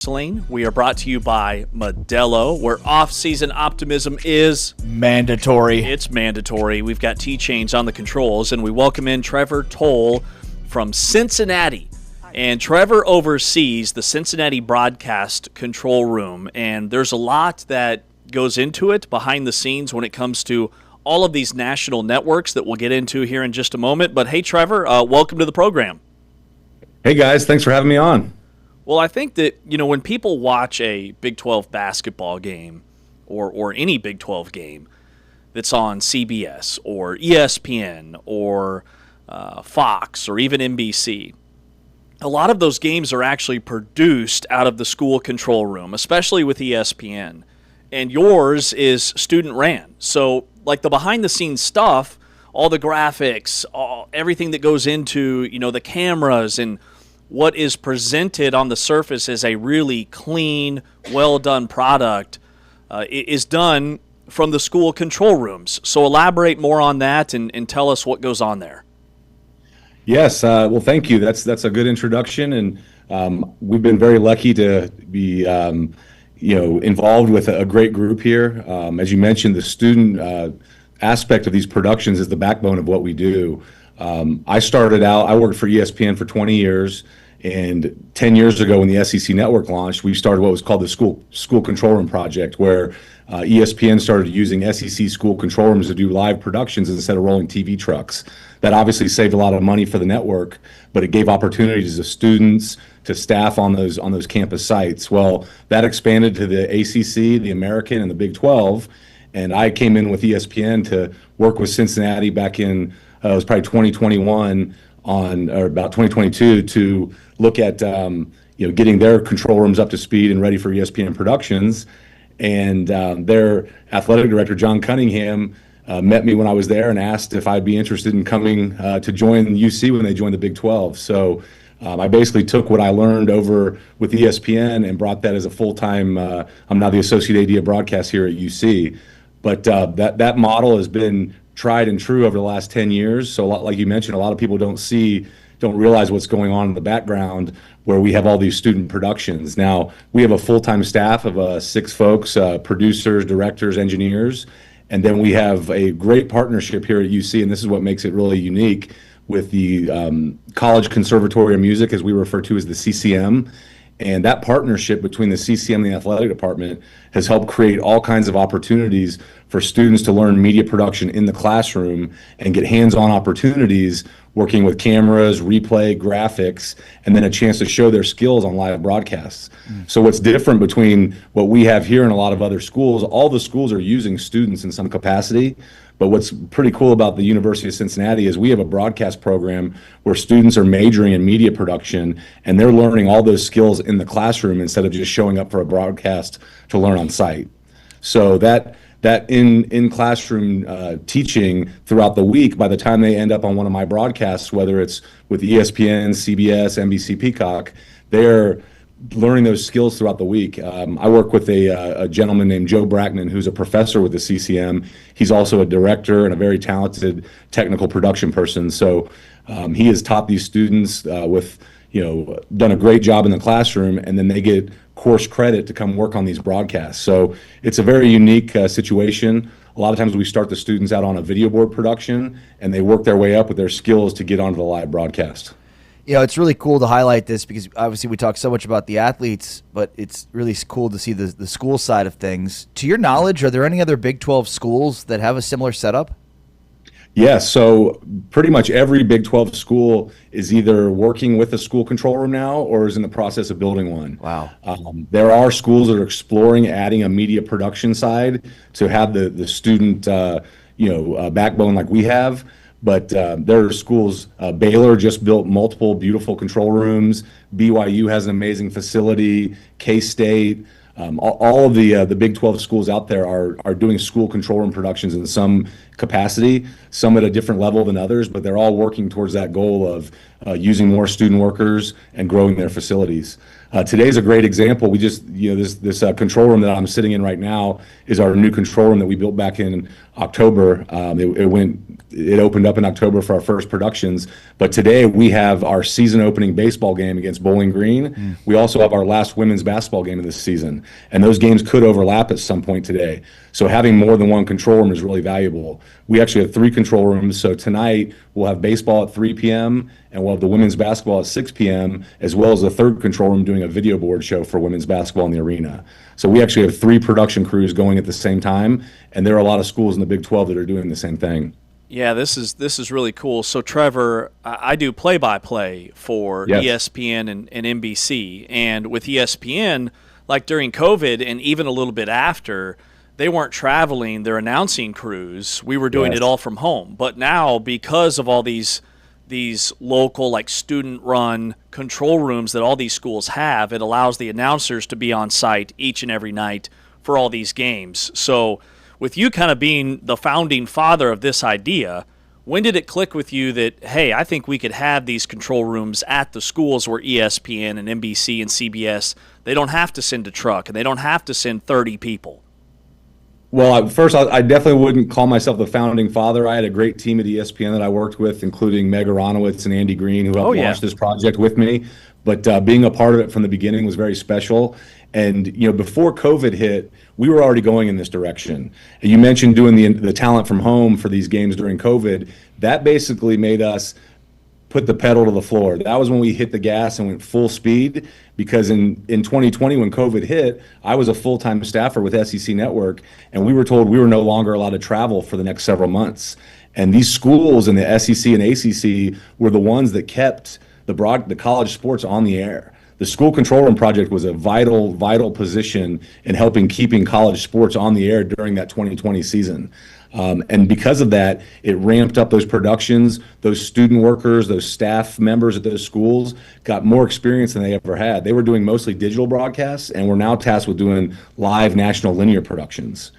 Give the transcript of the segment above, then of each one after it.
Wrestling. We are brought to you by Modelo, where off-season optimism is mandatory. It's mandatory. We've got T-Chains on the controls, and we welcome in Trevor Towle from Cincinnati. And Trevor oversees the Cincinnati broadcast control room, and there's a lot that goes into it behind the scenes when it comes to all of these national networks that we'll get into here in just a moment. But hey, Trevor, welcome to the program. Hey, guys. Thanks for having me on. Well, I think that, when people watch a Big 12 basketball game or any Big 12 game that's on CBS or ESPN or Fox or even NBC, a lot of those games are actually produced out of the school control room, especially with ESPN. And yours is student ran. So, like the behind-the-scenes stuff, all the graphics, everything that goes into, the cameras and what is presented on the surface as a really clean, well-done product is done from the school control rooms. So elaborate more on that and tell us what goes on there. Yes, well, thank you. That's a good introduction, and we've been very lucky to be involved with a great group here. As you mentioned, the student aspect of these productions is the backbone of what we do. I worked for ESPN for 20 years, and 10 years ago when the SEC network launched, we started what was called the School Control Room Project, where ESPN started using SEC school control rooms to do live productions instead of rolling TV trucks. That obviously saved a lot of money for the network, but it gave opportunities to students, to staff on those campus sites. Well, that expanded to the ACC, the American, and the Big 12, and I came in with ESPN to work with Cincinnati back in it was probably 2021 or about 2022 to look at getting their control rooms up to speed and ready for ESPN productions. And their athletic director, John Cunningham, met me when I was there and asked if I'd be interested in coming to join UC when they joined the Big 12. So I basically took what I learned over with ESPN and brought that as a full-time. I'm now the associate AD of broadcast here at UC. But that model has been tried and true over the last 10 years. So like you mentioned, a lot of people don't realize what's going on in the background where we have all these student productions. Now, we have a full-time staff of 6 folks, producers, directors, engineers, and then we have a great partnership here at UC, and this is what makes it really unique with the College Conservatory of Music, as we refer to as the CCM. And that partnership between the CCM and the athletic department has helped create all kinds of opportunities for students to learn media production in the classroom and get hands-on opportunities working with cameras, replay, graphics, and then a chance to show their skills on live broadcasts. So what's different between what we have here and a lot of other schools, all the schools are using students in some capacity. But what's pretty cool about the University of Cincinnati is we have a broadcast program where students are majoring in media production, and they're learning all those skills in the classroom instead of just showing up for a broadcast to learn on site. So that in classroom teaching throughout the week, by the time they end up on one of my broadcasts, whether it's with ESPN, CBS, NBC, Peacock, they're learning those skills throughout the week. I work with a gentleman named Joe Brackman, who's a professor with the CCM. He's also a director and a very talented technical production person. So he has taught these students done a great job in the classroom, and then they get course credit to come work on these broadcasts. So it's a very unique situation. A lot of times we start the students out on a video board production, and they work their way up with their skills to get onto the live broadcast. It's really cool to highlight this because obviously we talk so much about the athletes, but it's really cool to see the school side of things. To your knowledge, are there any other Big 12 schools that have a similar setup? Yes, so pretty much every Big 12 school is either working with a school control room now or is in the process of building one. Wow. There are schools that are exploring adding a media production side to have the student backbone like we have. But there are schools, Baylor just built multiple beautiful control rooms. BYU has an amazing facility, K-State. All of the Big 12 schools out there are doing school control room productions in some capacity, some at a different level than others, but they're all working towards that goal of using more student workers and growing their facilities. Today's a great example. We just, this control room that I'm sitting in right now is our new control room that we built back in October. It opened up in October for our first productions. But today we have our season opening baseball game against Bowling Green. We also have our last women's basketball game of this season. And those games could overlap at some point today. So having more than one control room is really valuable. We actually have 3 control rooms. So tonight we'll have baseball at 3 p.m. and we'll have the women's basketball at 6 p.m. as well as a third control room doing a video board show for women's basketball in the arena. So we actually have 3 production crews going at the same time. And there are a lot of schools in the Big 12 that are doing the same thing. Yeah, this is really cool. So, Trevor, I do play-by-play for ESPN and NBC. And with ESPN, like during COVID and even a little bit after, they weren't traveling their announcing crews. We were doing it all from home. But now, because of all these local, like student-run control rooms that all these schools have, it allows the announcers to be on site each and every night for all these games. So, with you kind of being the founding father of this idea, when did it click with you that, hey, I think we could have these control rooms at the schools where ESPN and NBC and CBS, they don't have to send a truck and they don't have to send 30 people? Well, first, I definitely wouldn't call myself the founding father. I had a great team at ESPN that I worked with, including Meg Aronowitz and Andy Green, who helped launch this project with me. But being a part of it from the beginning was very special. And before COVID hit, we were already going in this direction. You mentioned doing the talent from home for these games during COVID. That basically made us put the pedal to the floor. That was when we hit the gas and went full speed, because in 2020 when COVID hit, I was a full-time staffer with SEC Network, and we were told we were no longer allowed to travel for the next several months. And these schools in the SEC and ACC were the ones that kept the college sports on the air. The School Control Room Project was a vital position in keeping college sports on the air during that 2020 season. And because of that, it ramped up those productions. Those student workers, those staff members at those schools got more experience than they ever had. They were doing mostly digital broadcasts, and we're now tasked with doing live national linear productions.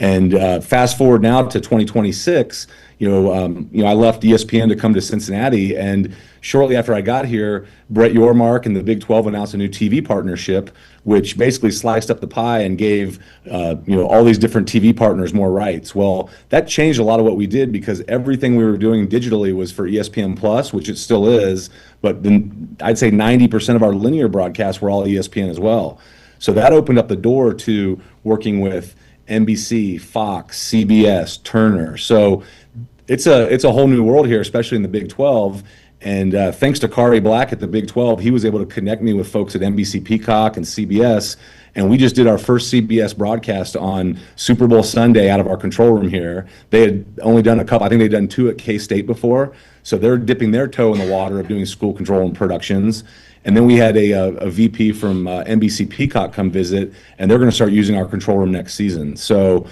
And fast forward now to 2026, I left ESPN to come to Cincinnati, and shortly after I got here, Brett Yormark and the Big 12 announced a new TV partnership, which basically sliced up the pie and gave all these different TV partners more rights. Well, that changed a lot of what we did, because everything we were doing digitally was for ESPN Plus, which it still is, but then I'd say 90% of our linear broadcasts were all ESPN as well. So that opened up the door to working with NBC, Fox, CBS, Turner. So it's a whole new world here, especially in the Big 12. And thanks to Kari Black at the Big 12, he was able to connect me with folks at NBC Peacock and CBS. And we just did our first CBS broadcast on Super Bowl Sunday out of our control room here. They had only done a couple. I think they'd done 2 at K-State before. So they're dipping their toe in the water of doing school control room productions. And then we had a VP from NBC Peacock come visit, and they're going to start using our control room next season. So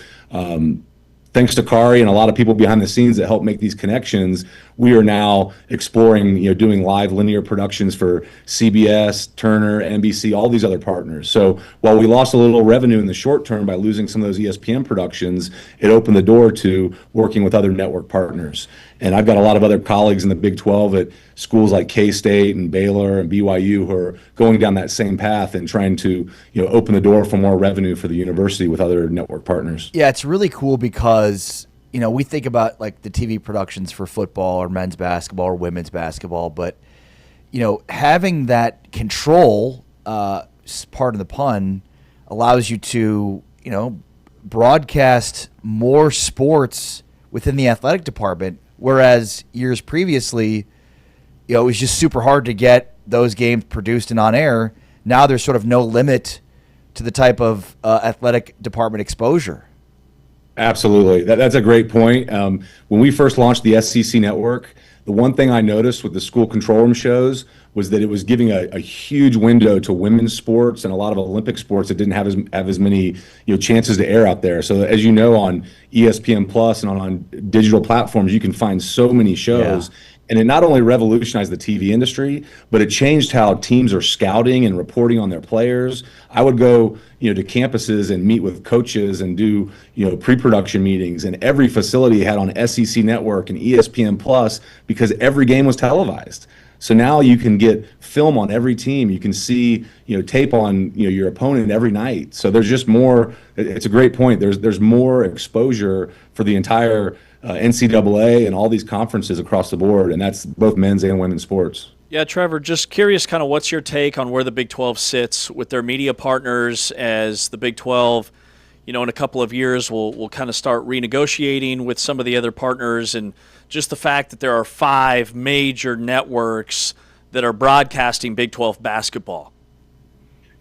thanks to Kari and a lot of people behind the scenes that help make these connections, we are now exploring, doing live linear productions for CBS, Turner, NBC, all these other partners. So while we lost a little revenue in the short term by losing some of those ESPN productions, it opened the door to working with other network partners. And I've got a lot of other colleagues in the Big 12 at schools like K-State and Baylor and BYU who are going down that same path and trying to, open the door for more revenue for the university with other network partners. Yeah, it's really cool because, we think about like the TV productions for football or men's basketball or women's basketball, but, having that control, pardon the pun, allows you to, broadcast more sports within the athletic department. Whereas years previously, it was just super hard to get those games produced and on air. Now there's sort of no limit to the type of athletic department exposure. Absolutely. That's a great point. When we first launched the SEC network, the one thing I noticed with the school control room shows was that it was giving a huge window to women's sports and a lot of Olympic sports that didn't have as many chances to air out there. So as you know, on ESPN Plus and on digital platforms, you can find so many shows. Yeah. And it not only revolutionized the TV industry, but it changed how teams are scouting and reporting on their players. I would go, to campuses and meet with coaches and do, pre-production meetings, and every facility had on SEC Network and ESPN Plus because every game was televised. So now you can get film on every team. You can see, tape on, your opponent every night. So there's just more. It's a great point. There's more exposure for the entire NCAA and all these conferences across the board, and that's both men's and women's sports. Yeah, Trevor, just curious kind of what's your take on where the Big 12 sits with their media partners as the Big 12, in a couple of years we'll kind of start renegotiating with some of the other partners, and just the fact that there are 5 major networks that are broadcasting Big 12 basketball.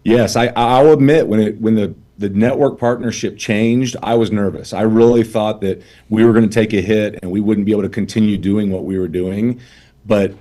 Yes, I'll admit when the network partnership changed, I was nervous. I really thought that we were going to take a hit and we wouldn't be able to continue doing what we were doing. But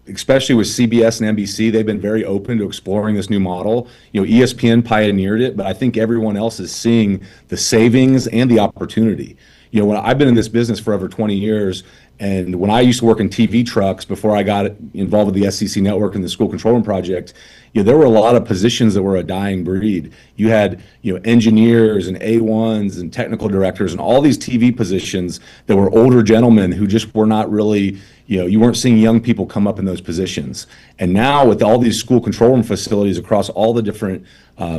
especially with CBS and NBC, they've been very open to exploring this new model. ESPN pioneered it, but I think everyone else is seeing the savings and the opportunity. When I've been in this business for over 20 years, and when I used to work in TV trucks before I got involved with the SEC network and the school control room project, there were a lot of positions that were a dying breed. You had, engineers and A1s and technical directors and all these TV positions that were older gentlemen who just were not really, you weren't seeing young people come up in those positions. And now with all these school control room facilities across all the different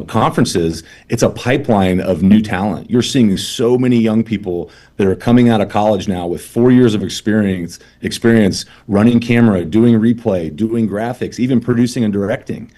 conferences, it's a pipeline of new talent. You're seeing so many young people that are coming out of college now with 4 years of experience running camera, doing replay, doing graphics, even producing and directing.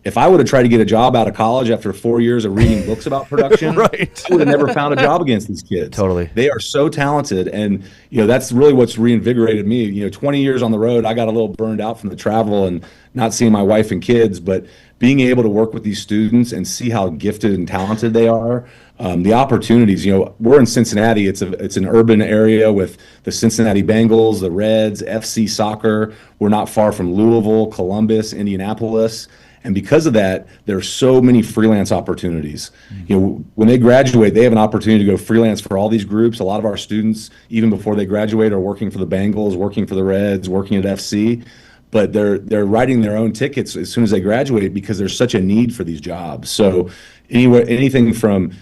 If I would have tried to get a job out of college after 4 years of reading books about production, right. I would have never found a job against these kids. Totally. They are so talented, and that's really what's reinvigorated me. 20 years on the road, I got a little burned out from the travel and not seeing my wife and kids, but being able to work with these students and see how gifted and talented they are, the opportunities. We're in Cincinnati. It's an urban area with the Cincinnati Bengals, the Reds, FC Soccer. We're not far from Louisville, Columbus, Indianapolis. And because of that, there are so many freelance opportunities. When they graduate, they have an opportunity to go freelance for all these groups. A lot of our students, even before they graduate, are working for the Bengals, working for the Reds, working at FC. But they're writing their own tickets as soon as they graduate because there's such a need for these jobs. So anything from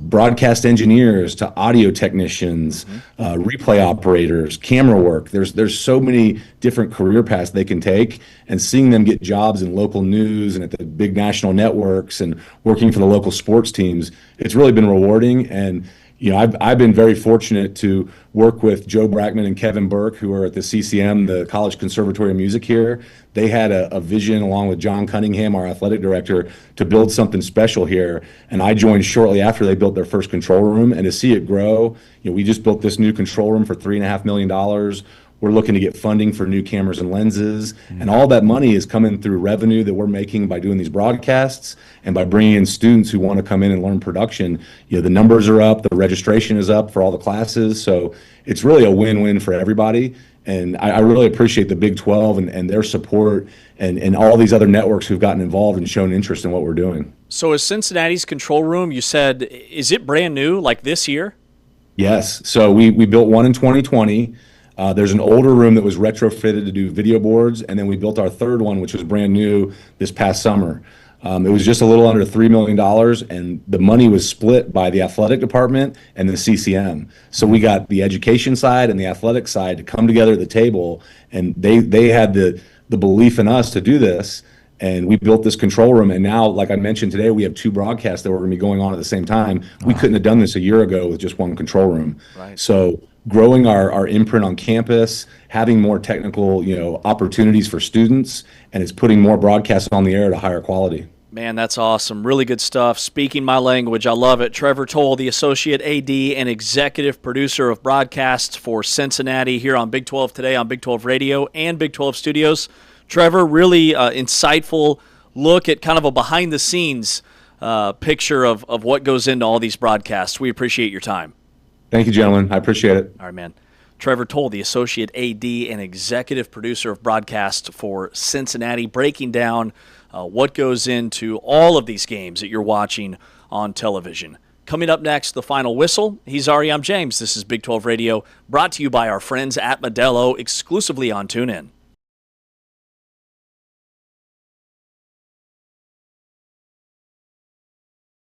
broadcast engineers to audio technicians, replay operators, camera work. There's so many different career paths they can take, and seeing them get jobs in local news and at the big national networks and working for the local sports teams, it's really been rewarding. And I've been very fortunate to work with Joe Brackman and Kevin Burke, who are at the CCM, the College Conservatory of Music here. They had a vision, along with John Cunningham, our athletic director, to build something special here. And I joined shortly after they built their first control room. And to see it grow, we just built this new control room for $3.5 million. We're looking to get funding for new cameras and lenses, and all that money is coming through revenue that we're making by doing these broadcasts and by bringing in students who want to come in and learn production. The numbers are up, the registration is up for all the classes, so it's really a win-win for everybody. And I really appreciate the Big 12 and their support and all these other networks who've gotten involved and shown interest in what we're doing. So is Cincinnati's control room, you said, is it brand new, like this year? Yes. So we built one in 2020. There's an older room that was retrofitted to do video boards, and then we built our third one, which was brand new this past summer. It was just a little under $3 million, and the money was split by the athletic department and the CCM. So we got the education side and the athletic side to come together at the table, and they had the belief in us to do this, and we built this control room. And now, like I mentioned today, we have 2 broadcasts that were going to be going on at the same time. We couldn't have done this a year ago with just one control room. Right. So growing our imprint on campus, having more technical, opportunities for students, and it's putting more broadcasts on the air at a higher quality. Man, that's awesome. Really good stuff. Speaking my language, I love it. Trevor Towle, the Associate AD and Executive Producer of Broadcasts for Cincinnati here on Big 12 Today on Big 12 Radio and Big 12 Studios. Trevor, really insightful look at kind of a behind-the-scenes picture of what goes into all these broadcasts. We appreciate your time. Thank you, gentlemen. I appreciate it. All right, man. Trevor Towle, the Associate AD and Executive Producer of Broadcast for Cincinnati, breaking down what goes into all of these games that you're watching on television. Coming up next, the final whistle. He's Ari, I'm James. This is Big 12 Radio, brought to you by our friends at Modelo, exclusively on TuneIn.